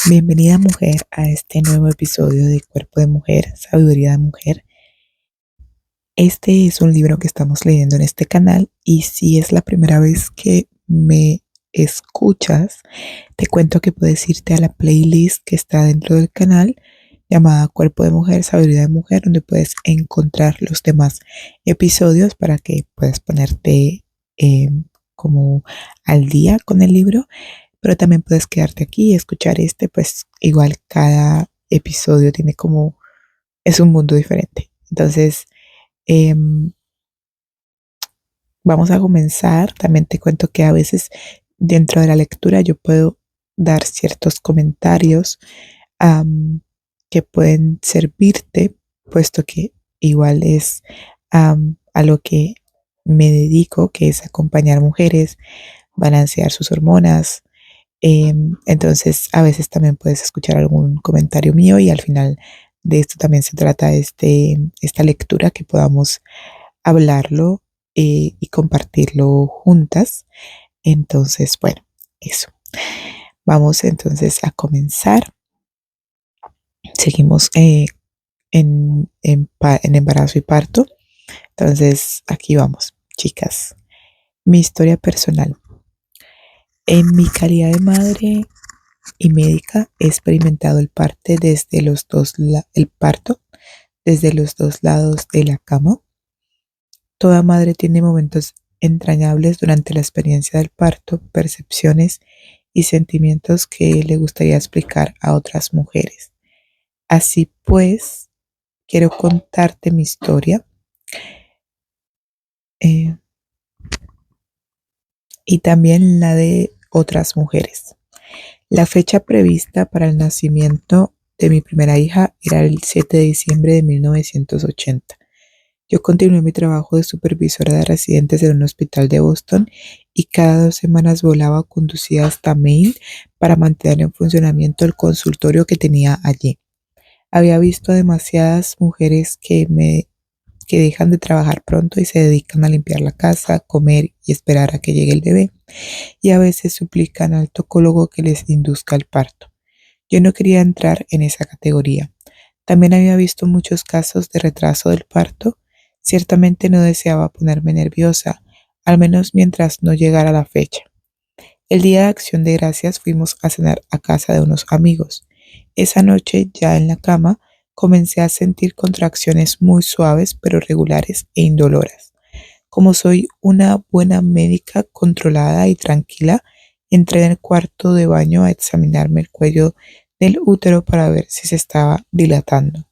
Bienvenida mujer a este nuevo episodio de Cuerpo de Mujer, Sabiduría de Mujer. Este es un libro que estamos leyendo en este canal y si es la primera vez que me escuchas, te cuento que puedes irte a la playlist que está dentro del canal llamada Cuerpo de Mujer, Sabiduría de Mujer, donde puedes encontrar los demás episodios para que puedas ponerte eh, como al día con el libro, pero también puedes quedarte aquí y escuchar pues igual cada episodio tiene es un mundo diferente. Entonces, em, vamos a comenzar. También te cuento que a veces dentro de la lectura yo puedo dar ciertos comentarios am, que pueden servirte, puesto que igual es a lo que me dedico, que es acompañar mujeres, balancear sus hormonas. Entonces, a veces también puedes escuchar algún comentario mío y al final de esto también se trata esta lectura, que podamos hablarlo y compartirlo juntas. Entonces, bueno, eso. Vamos entonces a comenzar. Seguimos en embarazo y parto. Entonces, aquí vamos, chicas. Mi historia personal. En mi calidad de madre y médica he experimentado el parto desde los dos lados de la cama. Toda madre tiene momentos entrañables durante la experiencia del parto, percepciones y sentimientos que le gustaría explicar a otras mujeres. Así pues, quiero contarte mi historia eh, y también la de otras mujeres. La fecha prevista para el nacimiento de mi primera hija era el 7 de diciembre de 1980. Yo continué mi trabajo de supervisora de residentes en un hospital de Boston y cada 2 semanas volaba conducida hasta Maine para mantener en funcionamiento el consultorio que tenía allí. Había visto demasiadas mujeres que dejan de trabajar pronto y se dedican a limpiar la casa, comer y esperar a que llegue el bebé, y a veces suplican al tocólogo que les induzca el parto. Yo no quería entrar en esa categoría. También había visto muchos casos de retraso del parto. Ciertamente no deseaba ponerme nerviosa, al menos mientras no llegara la fecha. El día de Acción de Gracias fuimos a cenar a casa de unos amigos. Esa noche, ya en la cama, comencé a sentir contracciones muy suaves pero regulares e indoloras. Como soy una buena médica controlada y tranquila, entré en el cuarto de baño a examinarme el cuello del útero para ver si se estaba dilatando.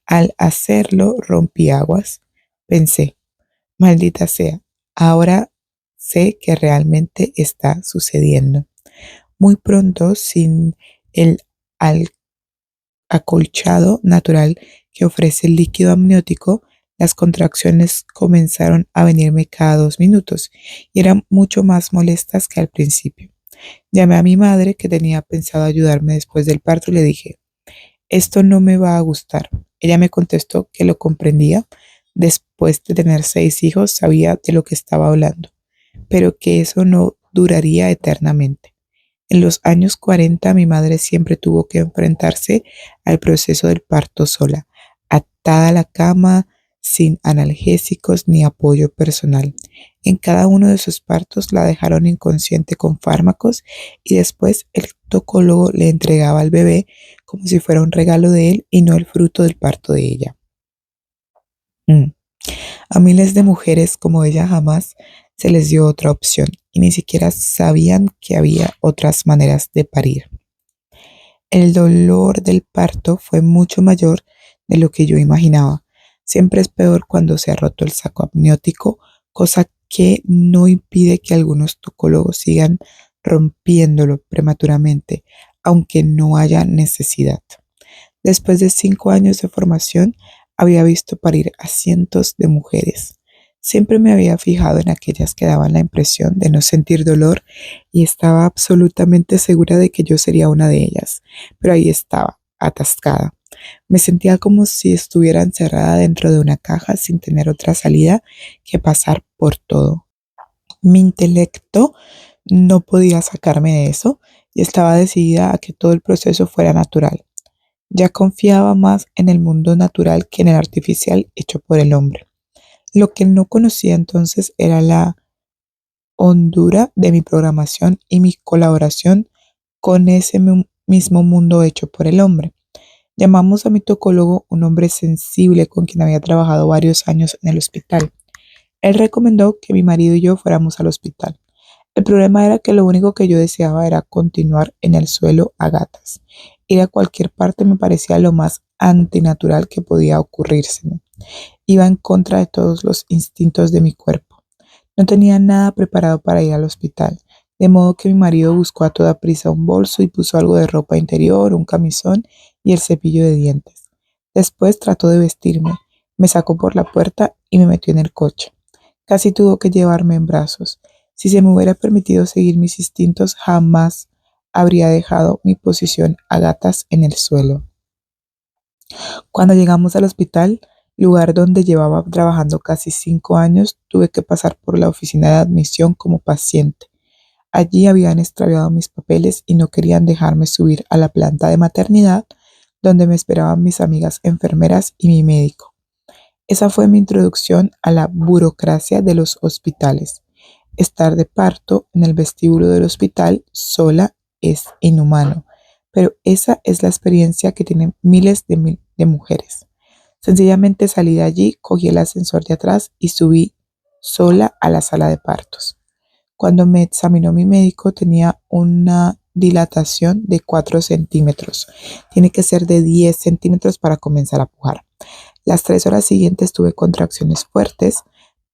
Al hacerlo rompí aguas. Pensé, maldita sea, ahora sé que realmente está sucediendo. Muy pronto, sin el al- acolchado natural que ofrece el líquido amniótico, las contracciones comenzaron a venirme cada 2 minutos y eran mucho más molestas que al principio. Llamé a mi madre, que tenía pensado ayudarme después del parto, y le dije, esto no me va a gustar. Ella me contestó que lo comprendía. Después de tener 6 hijos, sabía de lo que estaba hablando, pero que eso no duraría eternamente. En los años 40, mi madre siempre tuvo que enfrentarse al proceso del parto sola, atada a la cama, sin analgésicos ni apoyo personal. En cada uno de sus partos la dejaron inconsciente con fármacos y después el tocólogo le entregaba al bebé como si fuera un regalo de él y no el fruto del parto de ella. Mm. A miles de mujeres como ella jamás se les dio otra opción y ni siquiera sabían que había otras maneras de parir. El dolor del parto fue mucho mayor de lo que yo imaginaba. Siempre es peor cuando se ha roto el saco amniótico, cosa que no impide que algunos tocólogos sigan rompiéndolo prematuramente, aunque no haya necesidad. Después de 5 años de formación, había visto parir a cientos de mujeres. Siempre me había fijado en aquellas que daban la impresión de no sentir dolor y estaba absolutamente segura de que yo sería una de ellas, pero ahí estaba, atascada. Me sentía como si estuviera encerrada dentro de una caja sin tener otra salida que pasar por todo. Mi intelecto no podía sacarme de eso y estaba decidida a que todo el proceso fuera natural. Ya confiaba más en el mundo natural que en el artificial hecho por el hombre. Lo que no conocía entonces era la hondura de mi programación y mi colaboración con ese mismo mundo hecho por el hombre. Llamamos a mi tocólogo, un hombre sensible con quien había trabajado varios años en el hospital. Él recomendó que mi marido y yo fuéramos al hospital. El problema era que lo único que yo deseaba era continuar en el suelo a gatas. Ir a cualquier parte me parecía lo más antinatural que podía ocurrírseme. Iba en contra de todos los instintos de mi cuerpo. No tenía nada preparado para ir al hospital, de modo que mi marido buscó a toda prisa un bolso y puso algo de ropa interior, un camisón y el cepillo de dientes. Después trató de vestirme, me sacó por la puerta y me metió en el coche. Casi tuvo que llevarme en brazos. Si se me hubiera permitido seguir mis instintos, jamás habría dejado mi posición a gatas en el suelo. Cuando llegamos al hospital, lugar donde llevaba trabajando casi 5 años, tuve que pasar por la oficina de admisión como paciente. Allí habían extraviado mis papeles y no querían dejarme subir a la planta de maternidad, donde me esperaban mis amigas enfermeras y mi médico. Esa fue mi introducción a la burocracia de los hospitales. Estar de parto en el vestíbulo del hospital sola es inhumano, pero esa es la experiencia que tienen miles de mujeres. Sencillamente salí de allí, cogí el ascensor de atrás y subí sola a la sala de partos. Cuando me examinó mi médico tenía una dilatación de 4 centímetros. Tiene que ser de 10 centímetros para comenzar a pujar. Las 3 horas siguientes tuve contracciones fuertes,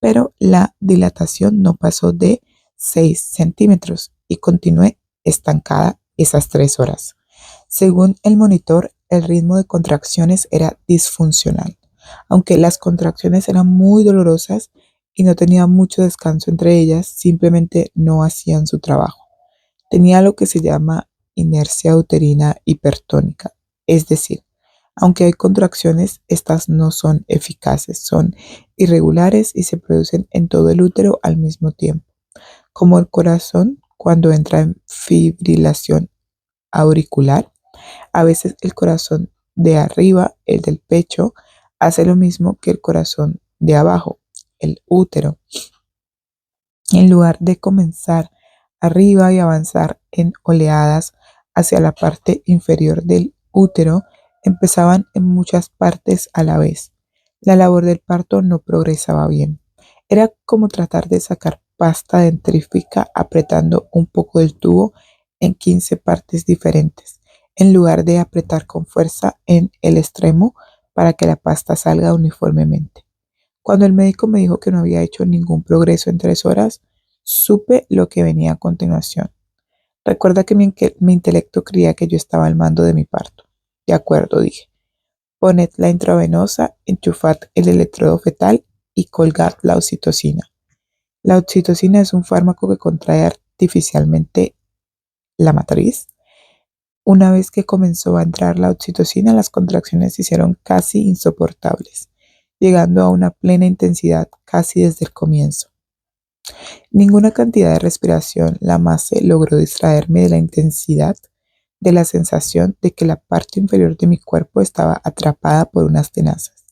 pero la dilatación no pasó de 6 centímetros y continué estancada esas 3 horas. Según el monitor, el ritmo de contracciones era disfuncional. Aunque las contracciones eran muy dolorosas y no tenía mucho descanso entre ellas, simplemente no hacían su trabajo. Tenía lo que se llama inercia uterina hipertónica, es decir, aunque hay contracciones, estas no son eficaces, son irregulares y se producen en todo el útero al mismo tiempo, como el corazón cuando entra en fibrilación auricular. A veces el corazón de arriba, el del pecho, hace lo mismo que el corazón de abajo, el útero. En lugar de comenzar arriba y avanzar en oleadas hacia la parte inferior del útero, empezaban en muchas partes a la vez. La labor del parto no progresaba bien. Era como tratar de sacar pasta dentrífica apretando un poco del tubo en 15 partes diferentes, en lugar de apretar con fuerza en el extremo para que la pasta salga uniformemente. Cuando el médico me dijo que no había hecho ningún progreso en 3 horas, supe lo que venía a continuación. Recuerda que mi intelecto creía que yo estaba al mando de mi parto. De acuerdo, dije. Poned la intravenosa, enchufad el electrodo fetal y colgad la oxitocina. La oxitocina es un fármaco que contrae artificialmente la matriz. Una vez que comenzó a entrar la oxitocina, las contracciones se hicieron casi insoportables, llegando a una plena intensidad casi desde el comienzo. Ninguna cantidad de respiración la Mase logró distraerme de la intensidad de la sensación de que la parte inferior de mi cuerpo estaba atrapada por unas tenazas.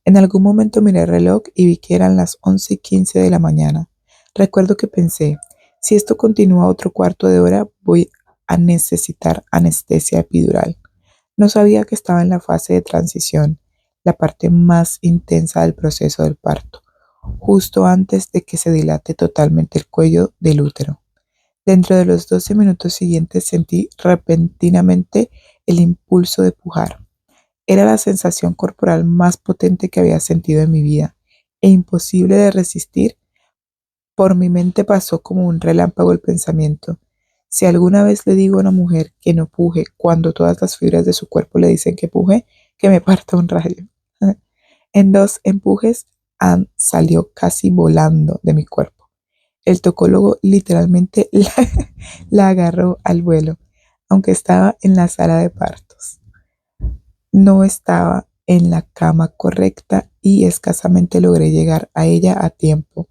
En algún momento miré el reloj y vi que eran las 11:15 de la mañana. Recuerdo que pensé, si esto continúa otro cuarto de hora, voy a necesitar anestesia epidural. No sabía que estaba en la fase de transición, la parte más intensa del proceso del parto, justo antes de que se dilate totalmente el cuello del útero. Dentro de los 12 minutos siguientes sentí repentinamente el impulso de pujar. Era la sensación corporal más potente que había sentido en mi vida e imposible de resistir. Por mi mente pasó como un relámpago el pensamiento: si alguna vez le digo a una mujer que no puje cuando todas las fibras de su cuerpo le dicen que puje, que me parta un rayo. En 2 empujes, Anne salió casi volando de mi cuerpo. El tocólogo literalmente la agarró al vuelo, aunque estaba en la sala de partos. No estaba en la cama correcta y escasamente logré llegar a ella a tiempo.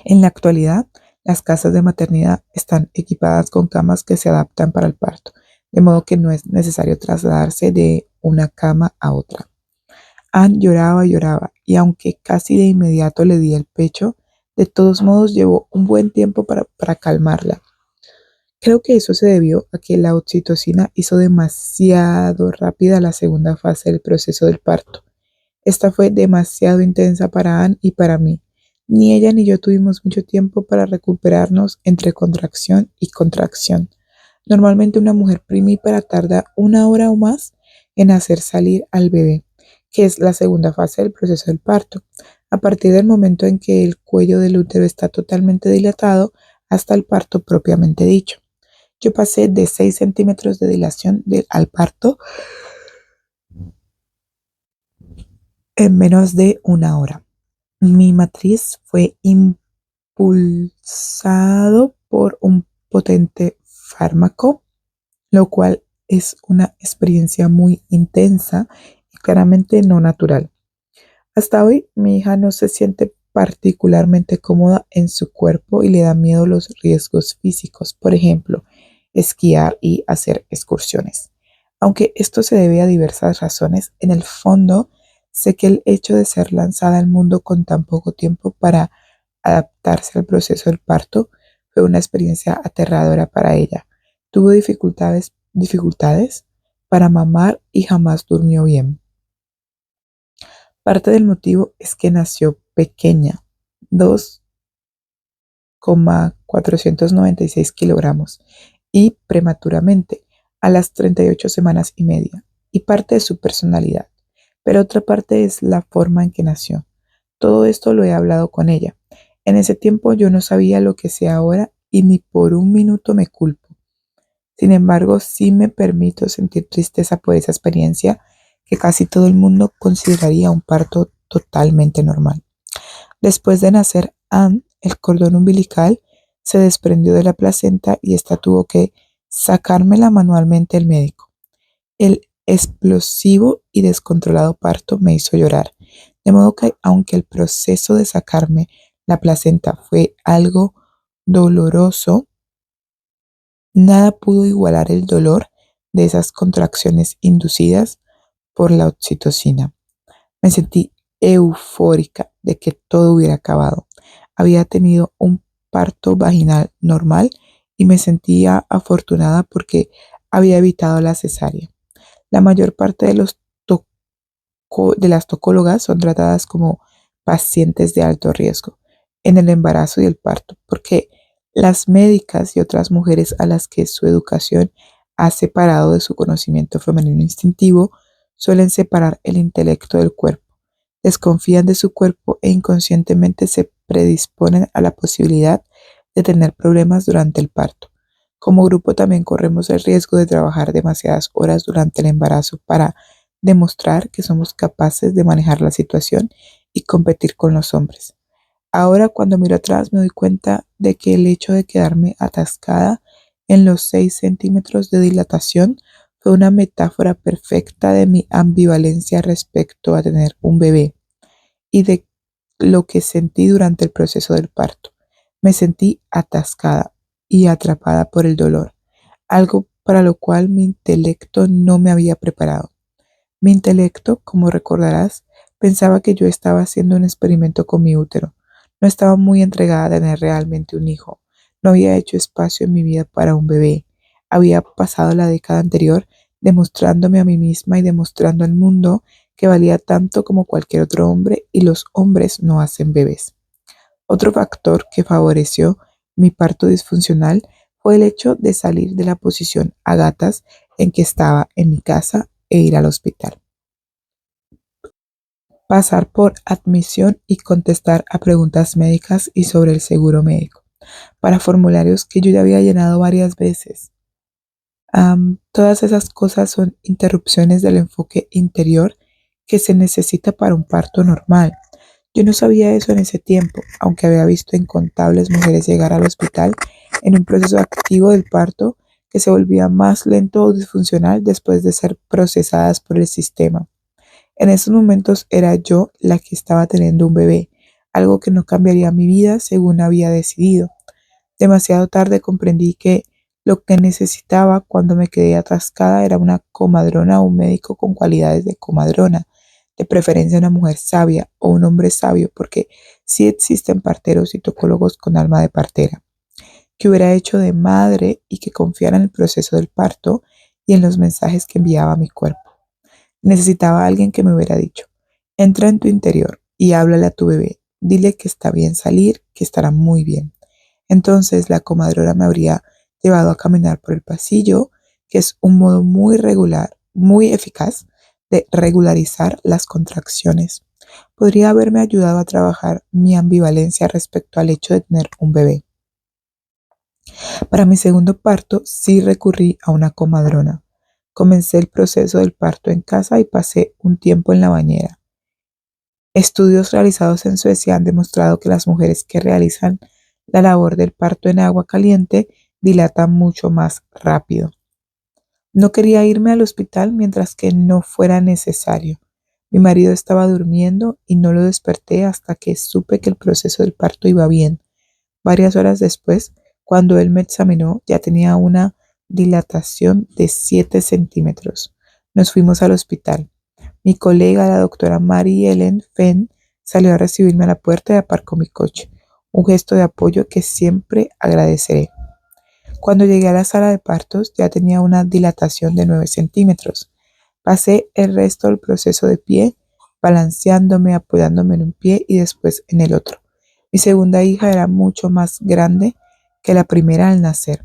En la actualidad, Las casas de maternidad están equipadas con camas que se adaptan para el parto, de modo que no es necesario trasladarse de una cama a otra. Anne lloraba y lloraba, y aunque casi de inmediato le di el pecho, de todos modos llevó un buen tiempo para calmarla. Creo que eso se debió a que la oxitocina hizo demasiado rápida la segunda fase del proceso del parto. Esta fue demasiado intensa para Anne y para mí. Ni ella ni yo tuvimos mucho tiempo para recuperarnos entre contracción y contracción. Normalmente una mujer primípara tarda 1 hora o más en hacer salir al bebé, que es la segunda fase del proceso del parto, a partir del momento en que el cuello del útero está totalmente dilatado hasta el parto propiamente dicho. Yo pasé de 6 centímetros de dilación al parto en menos de 1 hora. Mi matriz fue impulsado por un potente fármaco, lo cual es una experiencia muy intensa y claramente no natural. Hasta hoy, mi hija no se siente particularmente cómoda en su cuerpo y le da miedo los riesgos físicos, por ejemplo, esquiar y hacer excursiones. Aunque esto se debe a diversas razones, en el fondo sé que el hecho de ser lanzada al mundo con tan poco tiempo para adaptarse al proceso del parto fue una experiencia aterradora para ella. Tuvo dificultades para mamar y jamás durmió bien. Parte del motivo es que nació pequeña, 2,496 kilogramos, y prematuramente, a las 38 semanas y media, y parte de su personalidad. Pero otra parte es la forma en que nació. Todo esto lo he hablado con ella. En ese tiempo yo no sabía lo que sé ahora y ni por un minuto me culpo. Sin embargo, sí me permito sentir tristeza por esa experiencia que casi todo el mundo consideraría un parto totalmente normal. Después de nacer Anne, el cordón umbilical se desprendió de la placenta y esta tuvo que sacármela manualmente el médico. El explosivo y descontrolado parto me hizo llorar, de modo que aunque el proceso de sacarme la placenta fue algo doloroso, nada pudo igualar el dolor de esas contracciones inducidas por la oxitocina. Me sentí eufórica de que todo hubiera acabado. Había tenido un parto vaginal normal y me sentía afortunada porque había evitado la cesárea. La mayor parte de las tocólogas son tratadas como pacientes de alto riesgo en el embarazo y el parto, porque las médicas y otras mujeres a las que su educación ha separado de su conocimiento femenino instintivo suelen separar el intelecto del cuerpo, desconfían de su cuerpo e inconscientemente se predisponen a la posibilidad de tener problemas durante el parto. Como grupo también corremos el riesgo de trabajar demasiadas horas durante el embarazo para demostrar que somos capaces de manejar la situación y competir con los hombres. Ahora cuando miro atrás me doy cuenta de que el hecho de quedarme atascada en los 6 centímetros de dilatación fue una metáfora perfecta de mi ambivalencia respecto a tener un bebé y de lo que sentí durante el proceso del parto. Me sentí atascada y atrapada por el dolor, algo para lo cual mi intelecto no me había preparado. Mi intelecto, como recordarás, pensaba que yo estaba haciendo un experimento con mi útero. No estaba muy entregada a tener realmente un hijo. No había hecho espacio en mi vida para un bebé. Había pasado la década anterior demostrándome a mí misma y demostrando al mundo que valía tanto como cualquier otro hombre y los hombres no hacen bebés. Otro factor que favoreció mi parto disfuncional fue el hecho de salir de la posición a gatas en que estaba en mi casa e ir al hospital. Pasar por admisión y contestar a preguntas médicas y sobre el seguro médico, para formularios que yo ya había llenado varias veces. Todas esas cosas son interrupciones del enfoque interior que se necesita para un parto normal. Yo no sabía eso en ese tiempo, aunque había visto incontables mujeres llegar al hospital en un proceso activo del parto que se volvía más lento o disfuncional después de ser procesadas por el sistema. En esos momentos era yo la que estaba teniendo un bebé, algo que no cambiaría mi vida según había decidido. Demasiado tarde comprendí que lo que necesitaba cuando me quedé atascada era una comadrona o un médico con cualidades de comadrona, de preferencia una mujer sabia o un hombre sabio, porque sí existen parteros y tocólogos con alma de partera, que hubiera hecho de madre y que confiara en el proceso del parto y en los mensajes que enviaba a mi cuerpo. Necesitaba a alguien que me hubiera dicho: entra en tu interior y háblale a tu bebé, dile que está bien salir, que estará muy bien. Entonces la comadrona me habría llevado a caminar por el pasillo, que es un modo muy regular, muy eficaz de regularizar las contracciones. Podría haberme ayudado a trabajar mi ambivalencia respecto al hecho de tener un bebé. Para mi segundo parto sí recurrí a una comadrona. Comencé el proceso del parto en casa y pasé un tiempo en la bañera. Estudios realizados en Suecia han demostrado que las mujeres que realizan la labor del parto en agua caliente dilatan mucho más rápido. No quería irme al hospital mientras que no fuera necesario. Mi marido estaba durmiendo y no lo desperté hasta que supe que el proceso del parto iba bien. Varias horas después, cuando él me examinó, ya tenía una dilatación de 7 centímetros. Nos fuimos al hospital. Mi colega, la doctora Mary Ellen Fenn, salió a recibirme a la puerta y aparcó mi coche, un gesto de apoyo que siempre agradeceré. Cuando llegué a la sala de partos ya tenía una dilatación de 9 centímetros. Pasé el resto del proceso de pie, balanceándome, apoyándome en un pie y después en el otro. Mi segunda hija era mucho más grande que la primera al nacer.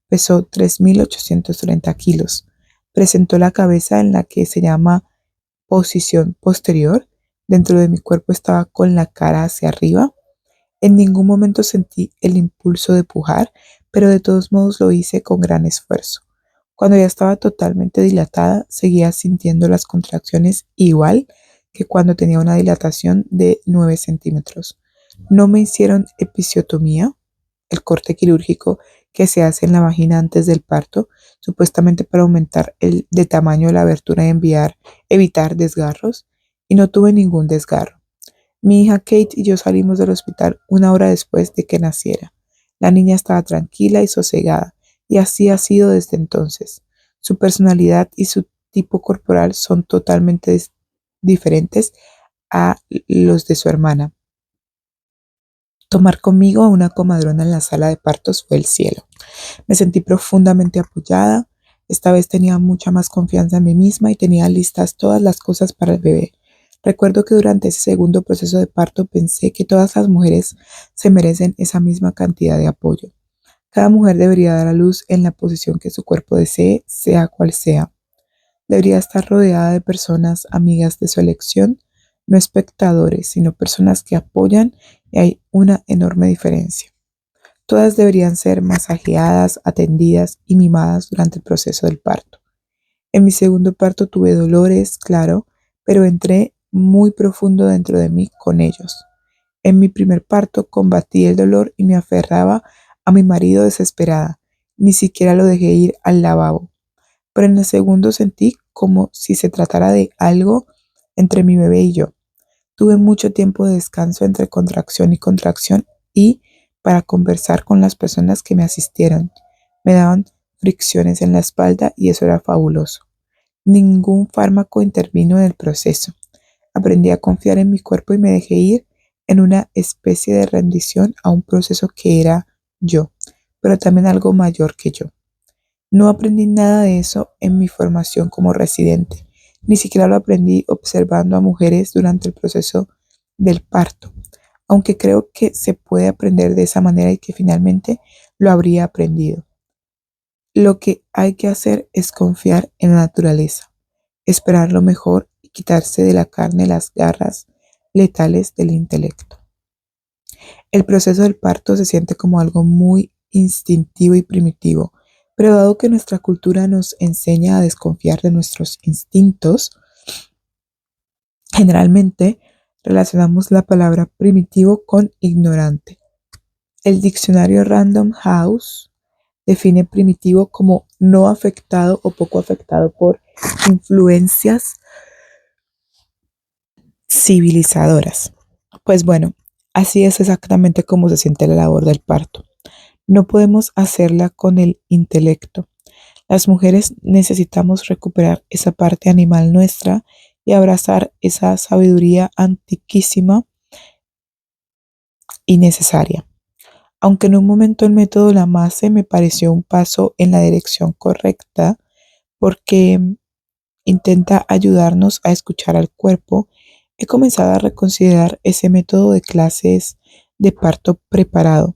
Pesó 3.830 kilos. Presentó la cabeza en la que se llama posición posterior. Dentro de mi cuerpo estaba con la cara hacia arriba. En ningún momento sentí el impulso de pujar, pero de todos modos lo hice con gran esfuerzo. Cuando ya estaba totalmente dilatada, seguía sintiendo las contracciones igual que cuando tenía una dilatación de 9 centímetros. No me hicieron episiotomía, el corte quirúrgico que se hace en la vagina antes del parto, supuestamente para aumentar el de tamaño la abertura y evitar desgarros, y no tuve ningún desgarro. Mi hija Kate y yo salimos del hospital una hora después de que naciera. La niña estaba tranquila y sosegada, y así ha sido desde entonces. Su personalidad y su tipo corporal son totalmente diferentes a los de su hermana. Tomar conmigo a una comadrona en la sala de partos fue el cielo. Me sentí profundamente apoyada. Esta vez tenía mucha más confianza en mí misma y tenía listas todas las cosas para el bebé. Recuerdo que durante ese segundo proceso de parto pensé que todas las mujeres se merecen esa misma cantidad de apoyo. Cada mujer debería dar a luz en la posición que su cuerpo desee, sea cual sea. Debería estar rodeada de personas amigas de su elección, no espectadores, sino personas que apoyan, y hay una enorme diferencia. Todas deberían ser masajeadas, atendidas y mimadas durante el proceso del parto. En mi segundo parto tuve dolores, claro, pero entré muy profundo dentro de mí con ellos. En mi primer parto combatí el dolor y me aferraba a mi marido desesperada. Ni siquiera lo dejé ir al lavabo. Pero en el segundo sentí como si se tratara de algo entre mi bebé y yo. Tuve mucho tiempo de descanso entre contracción y contracción y para conversar con las personas que me asistieron. Me daban fricciones en la espalda y eso era fabuloso. Ningún fármaco intervino en el proceso. Aprendí a confiar en mi cuerpo y me dejé ir en una especie de rendición a un proceso que era yo, pero también algo mayor que yo. No aprendí nada de eso en mi formación como residente. Ni siquiera lo aprendí observando a mujeres durante el proceso del parto, aunque creo que se puede aprender de esa manera y que finalmente lo habría aprendido. Lo que hay que hacer es confiar en la naturaleza, esperar lo mejor y quitarse de la carne las garras letales del intelecto. El proceso del parto se siente como algo muy instintivo y primitivo, pero dado que nuestra cultura nos enseña a desconfiar de nuestros instintos, generalmente relacionamos la palabra primitivo con ignorante. El diccionario Random House define primitivo como no afectado o poco afectado por influencias civilizadoras. Pues bueno, así es exactamente como se siente la labor del parto. No podemos hacerla con el intelecto. Las mujeres necesitamos recuperar esa parte animal nuestra y abrazar esa sabiduría antiquísima y necesaria. Aunque en un momento el método Lamaze me pareció un paso en la dirección correcta porque intenta ayudarnos a escuchar al cuerpo, he comenzado a reconsiderar ese método de clases de parto preparado.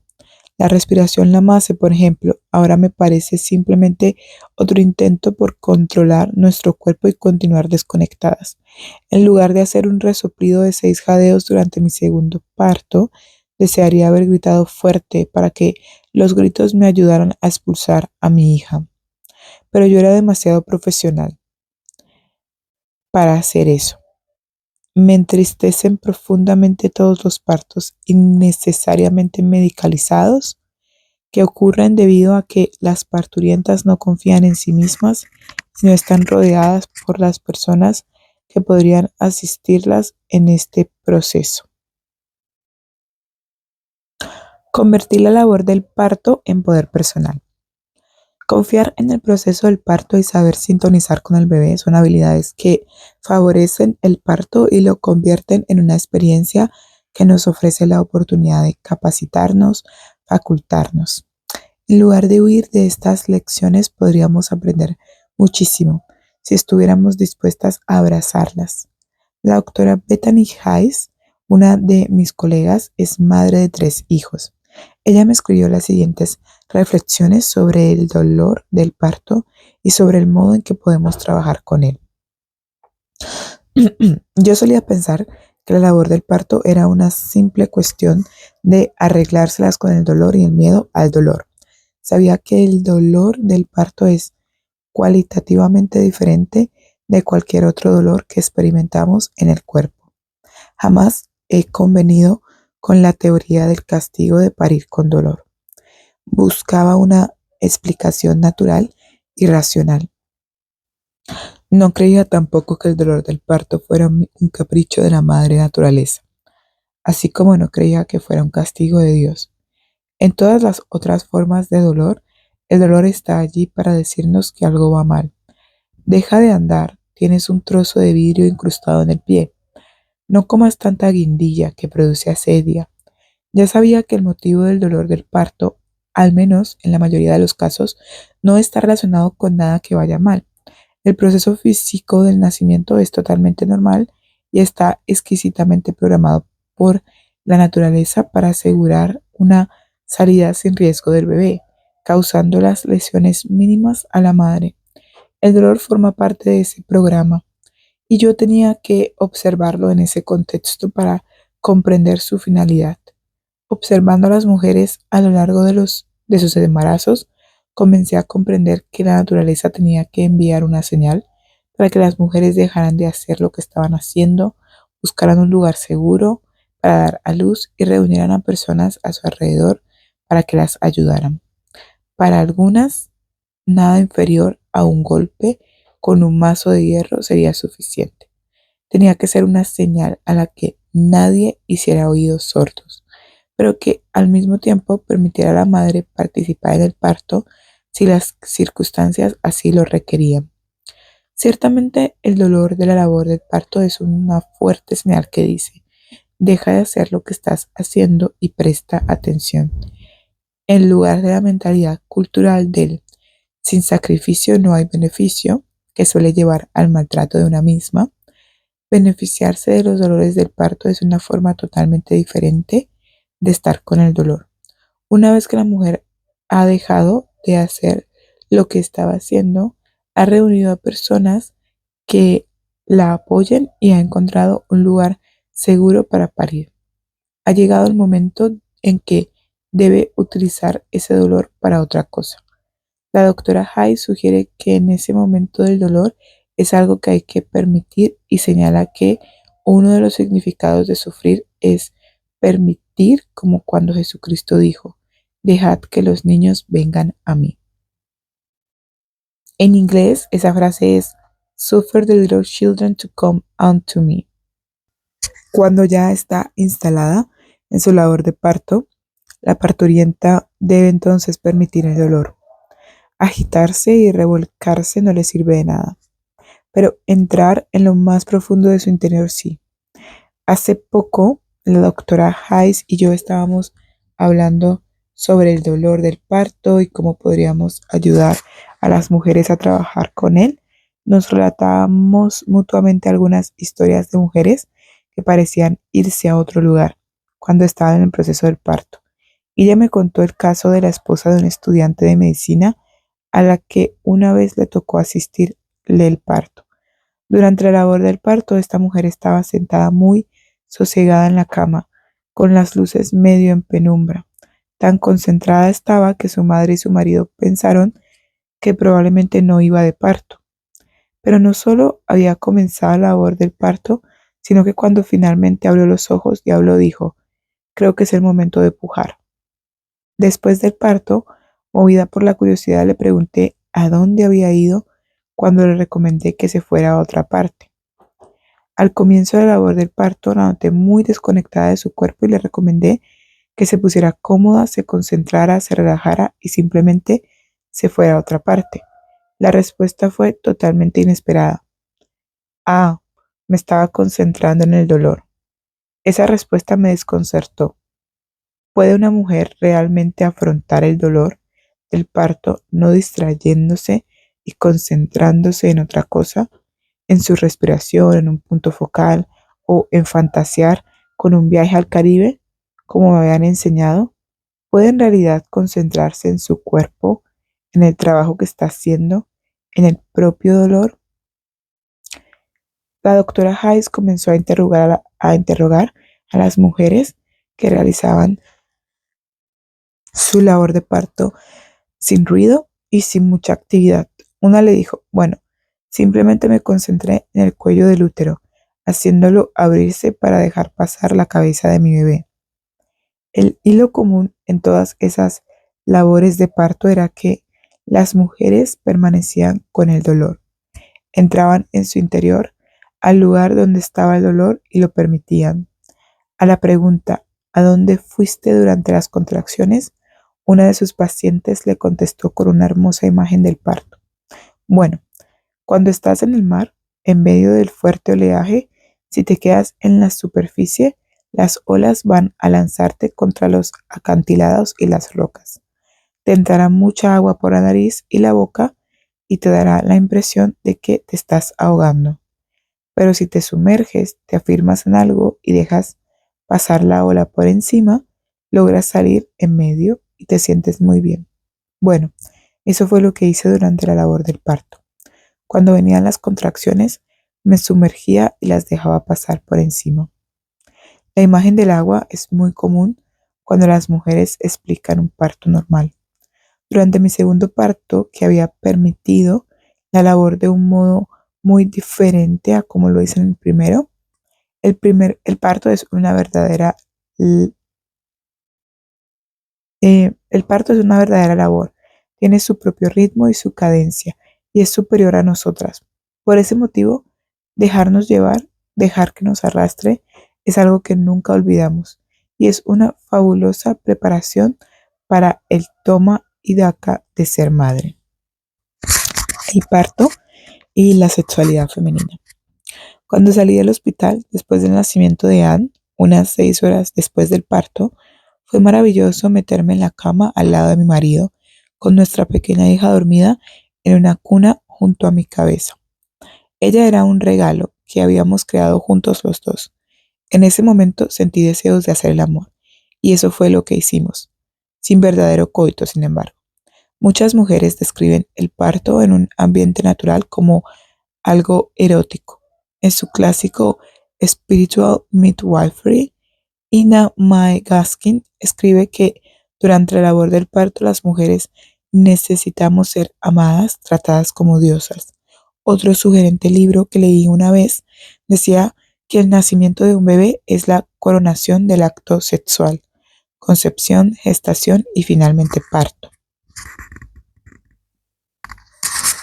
La respiración Lamaze, por ejemplo, ahora me parece simplemente otro intento por controlar nuestro cuerpo y continuar desconectadas. En lugar de hacer un resoplido de 6 jadeos durante mi segundo parto, desearía haber gritado fuerte para que los gritos me ayudaran a expulsar a mi hija. Pero yo era demasiado profesional para hacer eso. Me entristecen profundamente todos los partos innecesariamente medicalizados que ocurren debido a que las parturientas no confían en sí mismas y no están rodeadas por las personas que podrían asistirlas en este proceso. Convertir la labor del parto en poder personal. Confiar en el proceso del parto y saber sintonizar con el bebé son habilidades que favorecen el parto y lo convierten en una experiencia que nos ofrece la oportunidad de capacitarnos, facultarnos. En lugar de huir de estas lecciones, podríamos aprender muchísimo si estuviéramos dispuestas a abrazarlas. La doctora Bethany Hayes, una de mis colegas, es madre de 3 hijos. Ella me escribió las siguientes reflexiones sobre el dolor del parto y sobre el modo en que podemos trabajar con él. Yo solía pensar que la labor del parto era una simple cuestión de arreglárselas con el dolor y el miedo al dolor. Sabía que el dolor del parto es cualitativamente diferente de cualquier otro dolor que experimentamos en el cuerpo. Jamás he convenido con la teoría del castigo de parir con dolor. Buscaba una explicación natural y racional. No creía tampoco que el dolor del parto fuera un capricho de la madre naturaleza, así como no creía que fuera un castigo de Dios. En todas las otras formas de dolor, el dolor está allí para decirnos que algo va mal. Deja de andar, tienes un trozo de vidrio incrustado en el pie. No comas tanta guindilla que produce asedia. Ya sabía que el motivo del dolor del parto, al menos en la mayoría de los casos, no está relacionado con nada que vaya mal. El proceso físico del nacimiento es totalmente normal y está exquisitamente programado por la naturaleza para asegurar una salida sin riesgo del bebé, causando las lesiones mínimas a la madre. El dolor forma parte de ese programa y yo tenía que observarlo en ese contexto para comprender su finalidad. Observando a las mujeres a lo largo de sus embarazos, comencé a comprender que la naturaleza tenía que enviar una señal para que las mujeres dejaran de hacer lo que estaban haciendo, buscaran un lugar seguro para dar a luz y reunieran a personas a su alrededor para que las ayudaran. Para algunas, nada inferior a un golpe con un mazo de hierro sería suficiente. Tenía que ser una señal a la que nadie hiciera oídos sordos, pero que al mismo tiempo permitiera a la madre participar en el parto si las circunstancias así lo requerían. Ciertamente el dolor de la labor del parto es una fuerte señal que dice, deja de hacer lo que estás haciendo y presta atención. En lugar de la mentalidad cultural del sin sacrificio no hay beneficio, que suele llevar al maltrato de una misma, beneficiarse de los dolores del parto es una forma totalmente diferente de estar con el dolor. Una vez que la mujer ha dejado de hacer lo que estaba haciendo, ha reunido a personas que la apoyen y ha encontrado un lugar seguro para parir. Ha llegado el momento en que debe utilizar ese dolor para otra cosa. La doctora Hay sugiere que en ese momento del dolor es algo que hay que permitir y señala que uno de los significados de sufrir es permitir, como cuando Jesucristo dijo, dejad que los niños vengan a mí. En inglés esa frase es suffer the little children to come unto me. Cuando ya está instalada en su labor de parto, La parturienta debe entonces permitir el dolor. Agitarse y revolcarse no le sirve de nada, pero entrar en lo más profundo de su interior sí. Hace poco, la doctora Hayes y yo estábamos hablando sobre el dolor del parto y cómo podríamos ayudar a las mujeres a trabajar con él. Nos relatábamos mutuamente algunas historias de mujeres que parecían irse a otro lugar cuando estaban en el proceso del parto. Y ella me contó el caso de la esposa de un estudiante de medicina a la que una vez le tocó asistirle el parto. Durante la labor del parto, esta mujer estaba sentada muy sosegada en la cama, con las luces medio en penumbra. Tan concentrada estaba que su madre y su marido pensaron que probablemente no iba de parto. Pero no solo había comenzado la labor del parto, sino que cuando finalmente abrió los ojos, Diablo dijo, creo que es el momento de pujar. Después del parto, movida por la curiosidad, le pregunté a dónde había ido cuando le recomendé que se fuera a otra parte. Al comienzo de la labor del parto, la noté muy desconectada de su cuerpo y le recomendé que se pusiera cómoda, se concentrara, se relajara y simplemente se fuera a otra parte. La respuesta fue totalmente inesperada. Ah, me estaba concentrando en el dolor. Esa respuesta me desconcertó. ¿Puede una mujer realmente afrontar el dolor del parto no distrayéndose y concentrándose en otra cosa, en su respiración, en un punto focal o en fantasear con un viaje al Caribe, como me habían enseñado? ¿Puede en realidad concentrarse en su cuerpo, en el trabajo que está haciendo, en el propio dolor? La doctora Hayes comenzó a interrogar a las mujeres que realizaban su labor de parto sin ruido y sin mucha actividad. Una le dijo, bueno, simplemente me concentré en el cuello del útero, haciéndolo abrirse para dejar pasar la cabeza de mi bebé. El hilo común en todas esas labores de parto era que las mujeres permanecían con el dolor, entraban en su interior, al lugar donde estaba el dolor y lo permitían. A la pregunta, ¿a dónde fuiste durante las contracciones? Una de sus pacientes le contestó con una hermosa imagen del parto. Bueno, cuando estás en el mar, en medio del fuerte oleaje, si te quedas en la superficie, las olas van a lanzarte contra los acantilados y las rocas. Te entrará mucha agua por la nariz y la boca y te dará la impresión de que te estás ahogando. Pero si te sumerges, te afirmas en algo y dejas pasar la ola por encima, logras salir en medio y te sientes muy bien. Bueno, eso fue lo que hice durante la labor del parto. Cuando venían las contracciones, me sumergía y las dejaba pasar por encima. La imagen del agua es muy común cuando las mujeres explican un parto normal. Durante mi segundo parto, que había permitido la labor de un modo muy diferente a como lo hice en el primero, el parto es una verdadera el parto es una verdadera labor, tiene su propio ritmo y su cadencia, y es superior a nosotras. Por ese motivo, dejarnos llevar, dejar que nos arrastre, es algo que nunca olvidamos, y es una fabulosa preparación para el toma y daca de ser madre. El parto y la sexualidad femenina. Cuando salí del hospital, después del nacimiento de Anne, unas 6 horas después del parto, fue maravilloso meterme en la cama al lado de mi marido, con nuestra pequeña hija dormida en una cuna junto a mi cabeza. Ella era un regalo que habíamos creado juntos los dos. En ese momento sentí deseos de hacer el amor, y eso fue lo que hicimos, sin verdadero coito, sin embargo. Muchas mujeres describen el parto en un ambiente natural como algo erótico. En su clásico Spiritual Midwifery, Ina Mae Gaskin escribe que durante la labor del parto las mujeres necesitamos ser amadas, tratadas como diosas. Otro sugerente libro que leí una vez decía que el nacimiento de un bebé es la coronación del acto sexual, concepción, gestación y finalmente parto.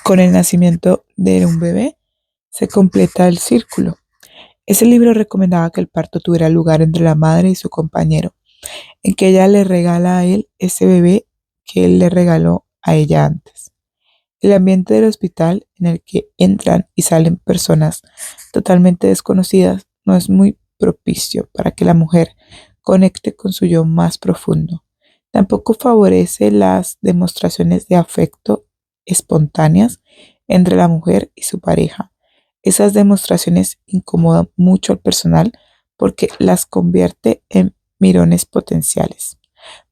Con el nacimiento de un bebé se completa el círculo. Ese libro recomendaba que el parto tuviera lugar entre la madre y su compañero, en que ella le regala a él ese bebé que él le regaló a ella antes. El ambiente del hospital en el que entran y salen personas totalmente desconocidas no es muy propicio para que la mujer conecte con su yo más profundo. Tampoco favorece las demostraciones de afecto espontáneas entre la mujer y su pareja. Esas demostraciones incomodan mucho al personal porque las convierte en mirones potenciales.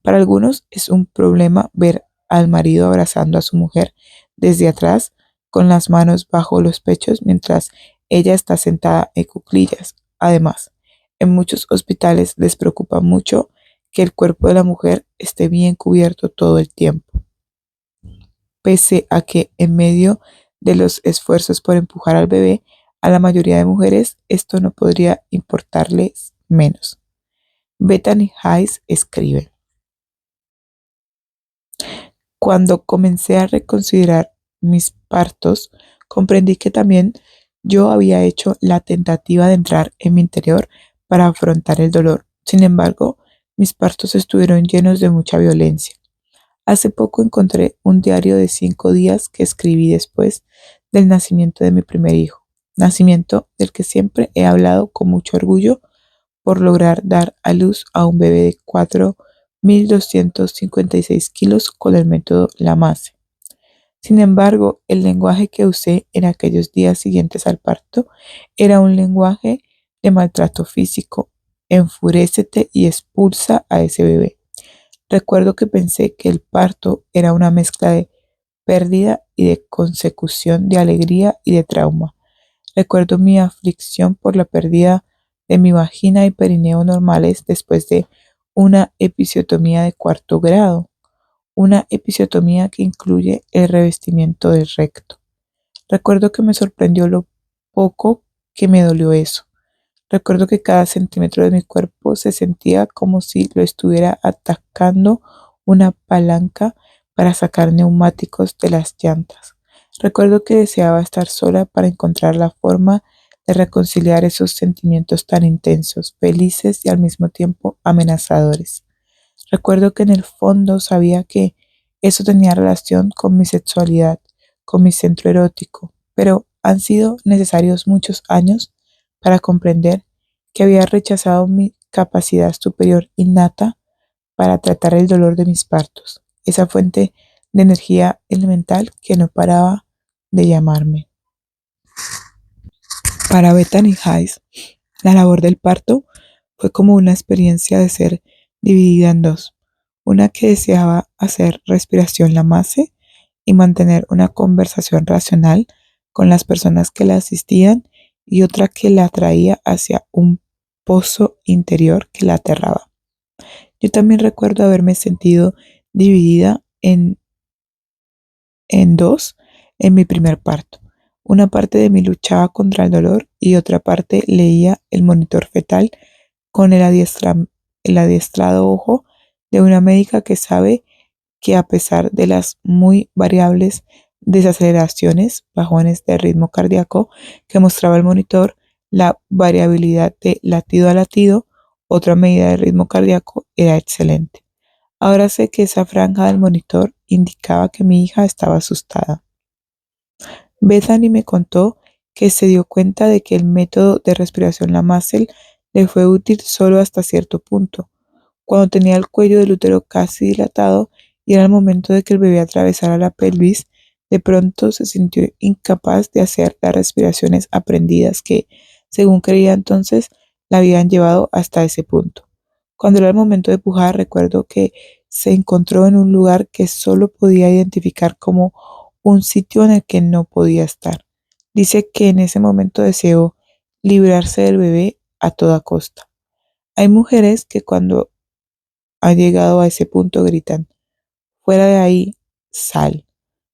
Para algunos es un problema ver al marido abrazando a su mujer desde atrás con las manos bajo los pechos mientras ella está sentada en cuclillas. Además, en muchos hospitales les preocupa mucho que el cuerpo de la mujer esté bien cubierto todo el tiempo, pese a que en medio de los esfuerzos por empujar al bebé, a la mayoría de mujeres esto no podría importarles menos. Bethany Hayes escribe: Cuando comencé a reconsiderar mis partos, comprendí que también yo había hecho la tentativa de entrar en mi interior para afrontar el dolor. Sin embargo, mis partos estuvieron llenos de mucha violencia. Hace poco encontré un diario de 5 días que escribí después del nacimiento de mi primer hijo, nacimiento del que siempre he hablado con mucho orgullo por lograr dar a luz a un bebé de 4.256 kilos con el método Lamaze. Sin embargo, el lenguaje que usé en aquellos días siguientes al parto era un lenguaje de maltrato físico. Enfurécete y expulsa a ese bebé. Recuerdo que pensé que el parto era una mezcla de pérdida y de consecución de alegría y de trauma. Recuerdo mi aflicción por la pérdida de mi vagina y perineo normales después de una episiotomía de 4º grado, una episiotomía que incluye el revestimiento del recto. Recuerdo que me sorprendió lo poco que me dolió eso. Recuerdo que cada centímetro de mi cuerpo se sentía como si lo estuviera atacando una palanca para sacar neumáticos de las llantas. Recuerdo que deseaba estar sola para encontrar la forma de reconciliar esos sentimientos tan intensos, felices y al mismo tiempo amenazadores. Recuerdo que en el fondo sabía que eso tenía relación con mi sexualidad, con mi centro erótico, pero han sido necesarios muchos años para comprender que había rechazado mi capacidad superior innata para tratar el dolor de mis partos, esa fuente de energía elemental que no paraba de llamarme. Para Bethany Hayes, la labor del parto fue como una experiencia de ser dividida en dos, una que deseaba hacer respiración Lamaze y mantener una conversación racional con las personas que la asistían y otra que la atraía hacia un pozo interior que la aterraba. Yo también recuerdo haberme sentido dividida en dos en mi primer parto. Una parte de mí luchaba contra el dolor y otra parte leía el monitor fetal con el adiestrado ojo de una médica que sabe que a pesar de las muy variables desaceleraciones, bajones de ritmo cardíaco que mostraba el monitor, la variabilidad de latido a latido, otra medida de ritmo cardíaco, era excelente. Ahora sé que esa franja del monitor indicaba que mi hija estaba asustada. Bethany me contó que se dio cuenta de que el método de respiración Lamaze le fue útil solo hasta cierto punto, cuando tenía el cuello del útero casi dilatado y era el momento de que el bebé atravesara la pelvis. De pronto se sintió incapaz de hacer las respiraciones aprendidas que, según creía entonces, la habían llevado hasta ese punto. Cuando era el momento de pujar, recuerdo que se encontró en un lugar que solo podía identificar como un sitio en el que no podía estar. Dice que en ese momento deseó librarse del bebé a toda costa. Hay mujeres que cuando han llegado a ese punto gritan: fuera de ahí, sal.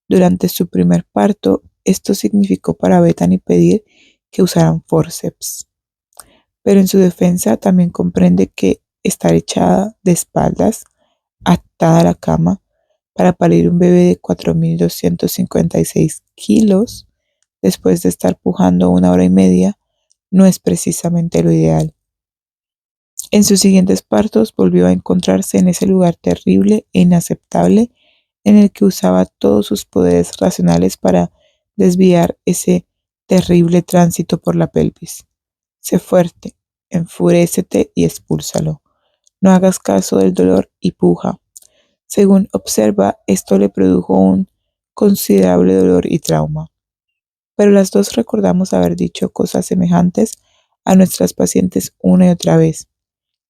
Durante su primer parto, esto significó para Bethany pedir que usaran forceps. Pero en su defensa también comprende que estar echada de espaldas, atada a la cama, para parir un bebé de 4.256 kilos, después de estar pujando 1 hora y media, no es precisamente lo ideal. En sus siguientes partos volvió a encontrarse en ese lugar terrible e inaceptable en el que usaba todos sus poderes racionales para desviar ese terrible tránsito por la pelvis. Sé fuerte, enfurécete y expúlsalo. No hagas caso del dolor y puja. Según observa, esto le produjo un considerable dolor y trauma. Pero las dos recordamos haber dicho cosas semejantes a nuestras pacientes una y otra vez.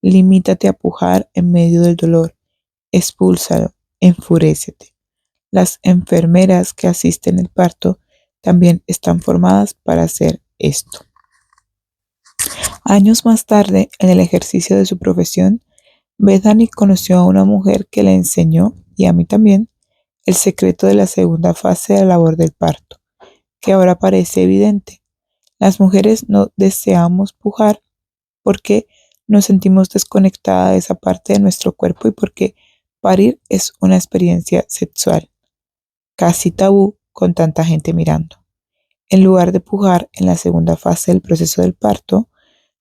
Limítate a pujar en medio del dolor. Expúlsalo, enfurécete. Las enfermeras que asisten al parto también están formadas para hacer esto. Años más tarde, en el ejercicio de su profesión, Bethany conoció a una mujer que le enseñó, y a mí también, el secreto de la segunda fase de la labor del parto, que ahora parece evidente. Las mujeres no deseamos pujar porque nos sentimos desconectadas de esa parte de nuestro cuerpo y porque parir es una experiencia sexual, casi tabú con tanta gente mirando. En lugar de pujar en la segunda fase del proceso del parto,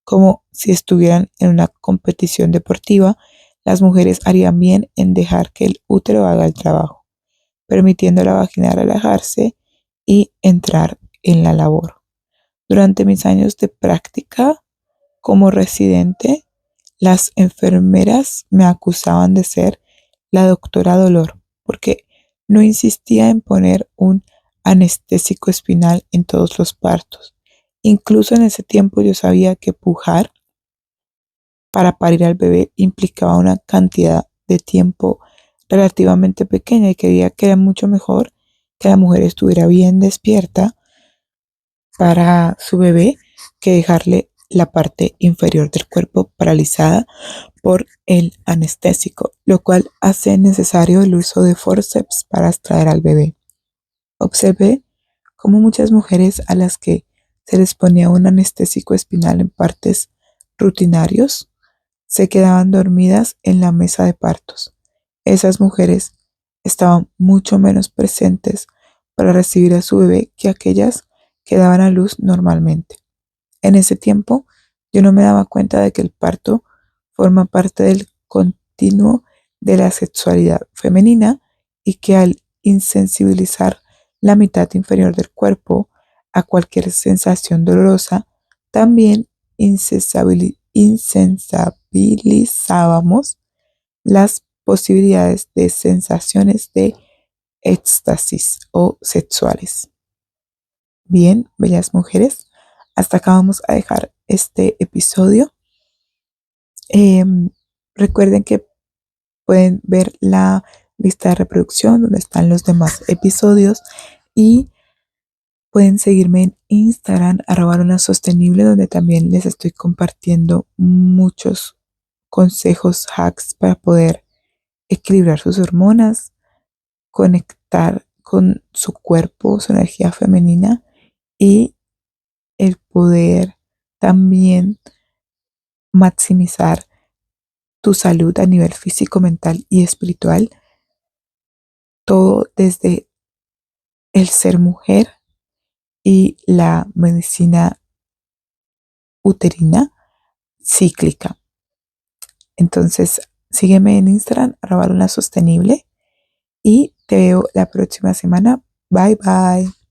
como si estuvieran en una competición deportiva, las mujeres harían bien en dejar que el útero haga el trabajo, permitiendo a la vagina relajarse y entrar en la labor. Durante mis años de práctica como residente, las enfermeras me acusaban de ser la doctora Dolor porque no insistía en poner un anestésico espinal en todos los partos. Incluso en ese tiempo yo sabía que pujar para parir al bebé implicaba una cantidad de tiempo relativamente pequeña y creía que era mucho mejor que la mujer estuviera bien despierta para su bebé que dejarle la parte inferior del cuerpo paralizada por el anestésico, lo cual hace necesario el uso de forceps para extraer al bebé. Observé cómo muchas mujeres a las que se les ponía un anestésico espinal en partes rutinarios se quedaban dormidas en la mesa de partos. Esas mujeres estaban mucho menos presentes para recibir a su bebé que aquellas que daban a luz normalmente. En ese tiempo, yo no me daba cuenta de que el parto forma parte del continuo de la sexualidad femenina y que al insensibilizar la mitad inferior del cuerpo a cualquier sensación dolorosa, también insensibilizábamos las posibilidades de sensaciones de éxtasis o sexuales. Bien, bellas mujeres, hasta acá vamos a dejar este episodio. Recuerden que pueden ver la lista de reproducción donde están los demás episodios y pueden seguirme en Instagram @lunasostenible, donde también les estoy compartiendo muchos consejos, hacks para poder equilibrar sus hormonas, conectar con su cuerpo, su energía femenina y el poder también maximizar tu salud a nivel físico, mental y espiritual, todo desde el ser mujer y la medicina uterina cíclica. Entonces, sígueme en Instagram, @lunasostenible, y te veo la próxima semana. Bye bye.